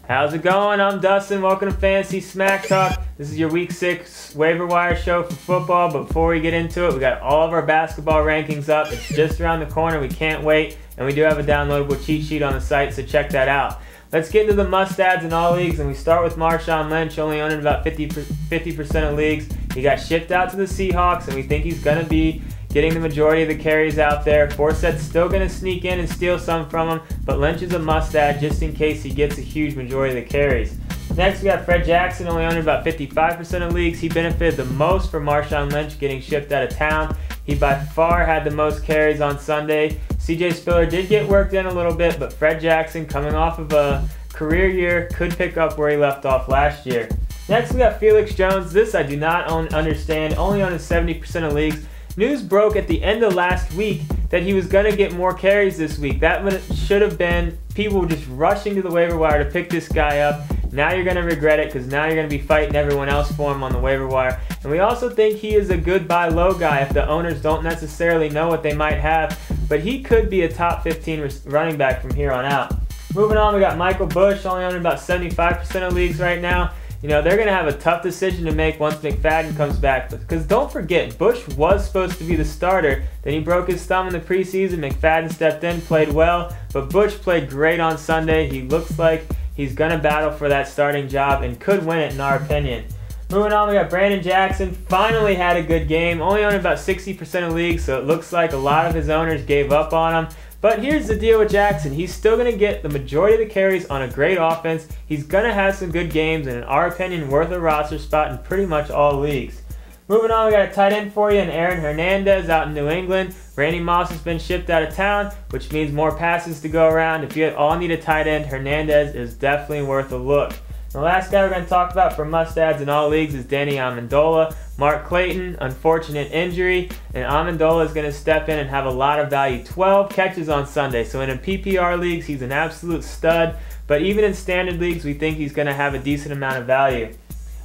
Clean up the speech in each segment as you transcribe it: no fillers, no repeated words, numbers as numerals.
How's it going? I'm Dustin. Welcome to Fantasy Smack Talk. This is your Week 6 waiver wire show for football. But before we get into it, we got all of our basketball rankings up. It's just around the corner. We can't wait. And we do have a downloadable cheat sheet on the site, so check that out. Let's get into the must-adds in all leagues, and we start with Marshawn Lynch, only owning about 50% of leagues. He got shipped out to the Seahawks, and we think he's going to be getting the majority of the carries out there. Forsett's still going to sneak in and steal some from him, but Lynch is a must-add just in case he gets a huge majority of the carries. Next, we got Fred Jackson, only owning about 55% of leagues. He benefited the most from Marshawn Lynch getting shipped out of town. He by far had the most carries on Sunday. CJ Spiller did get worked in a little bit, but Fred Jackson, coming off of a career year, could pick up where he left off last year. Next, we got Felix Jones. This I do not understand, only owning 70% of leagues. News broke at the end of last week that he was going to get more carries this week. That should have been people just rushing to the waiver wire to pick this guy up. Now you're going to regret it because now you're going to be fighting everyone else for him on the waiver wire. And we also think he is a good buy low guy if the owners don't necessarily know what they might have. But he could be a top 15 running back from here on out. Moving on, we got Michael Bush, only owning about 75% of leagues right now. You know, they're going to have a tough decision to make once McFadden comes back. Because don't forget, Bush was supposed to be the starter. Then he broke his thumb in the preseason. McFadden stepped in, played well. But Bush played great on Sunday. He looks like he's going to battle for that starting job and could win it in our opinion. Moving on, we got Brandon Jackson. Finally had a good game. Only owning about 60% of leagues, so it looks like a lot of his owners gave up on him. But here's the deal with Jackson. He's still going to get the majority of the carries on a great offense. He's going to have some good games and, in our opinion, worth a roster spot in pretty much all leagues. Moving on, we got a tight end for you in Aaron Hernandez out in New England. Randy Moss has been shipped out of town, which means more passes to go around. If you all need a tight end, Hernandez is definitely worth a look. The last guy we're going to talk about for must-adds in all leagues is Danny Amendola. Mark Clayton, unfortunate injury, and Amendola is going to step in and have a lot of value. 12 catches on Sunday, so in PPR leagues, he's an absolute stud, but even in standard leagues, we think he's going to have a decent amount of value.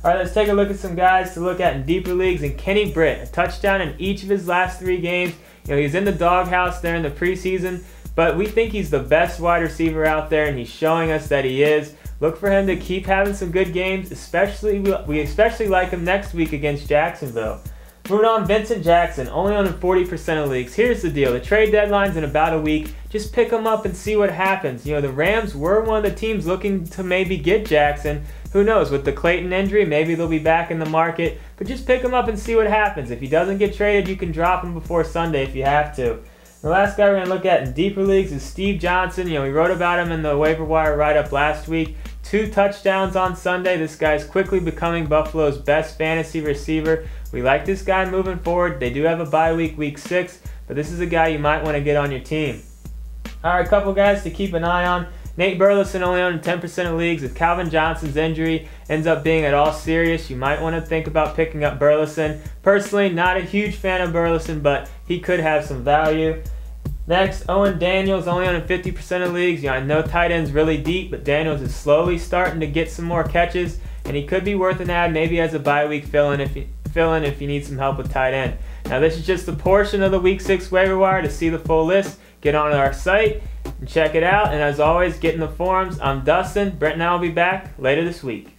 All right, let's take a look at some guys to look at in deeper leagues. And Kenny Britt, a touchdown in each of his last 3 games. You know, he's in the doghouse there in the preseason, but we think he's the best wide receiver out there, and he's showing us that he is. Look for him to keep having some good games, we especially like him next week against Jacksonville. Moving on, Vincent Jackson, only owning 40% of leagues. Here's the deal. The trade deadline's in about a week. Just pick him up and see what happens. You know, the Rams were one of the teams looking to maybe get Jackson. Who knows? With the Clayton injury, maybe they'll be back in the market. But just pick him up and see what happens. If he doesn't get traded, you can drop him before Sunday if you have to. The last guy we're going to look at in deeper leagues is Steve Johnson. You know, we wrote about him in the waiver wire write-up last week. 2 touchdowns on Sunday. This guy's quickly becoming Buffalo's best fantasy receiver. We like this guy moving forward. They do have a bye week, week 6, but this is a guy you might want to get on your team. All right, a couple guys to keep an eye on. Nate Burleson only owning 10% of leagues. If Calvin Johnson's injury ends up being at all serious, you might want to think about picking up Burleson. Personally, not a huge fan of Burleson, but he could have some value. Next, Owen Daniels, only owning 50% of leagues. You know, I know tight end's really deep, but Daniels is slowly starting to get some more catches, and he could be worth an ad maybe as a bye week fill-in if you need some help with tight end. Now, this is just a portion of the Week 6 waiver wire. To see the full list, get on our site and check it out. And as always, get in the forums. I'm Dustin. Brett and I will be back later this week.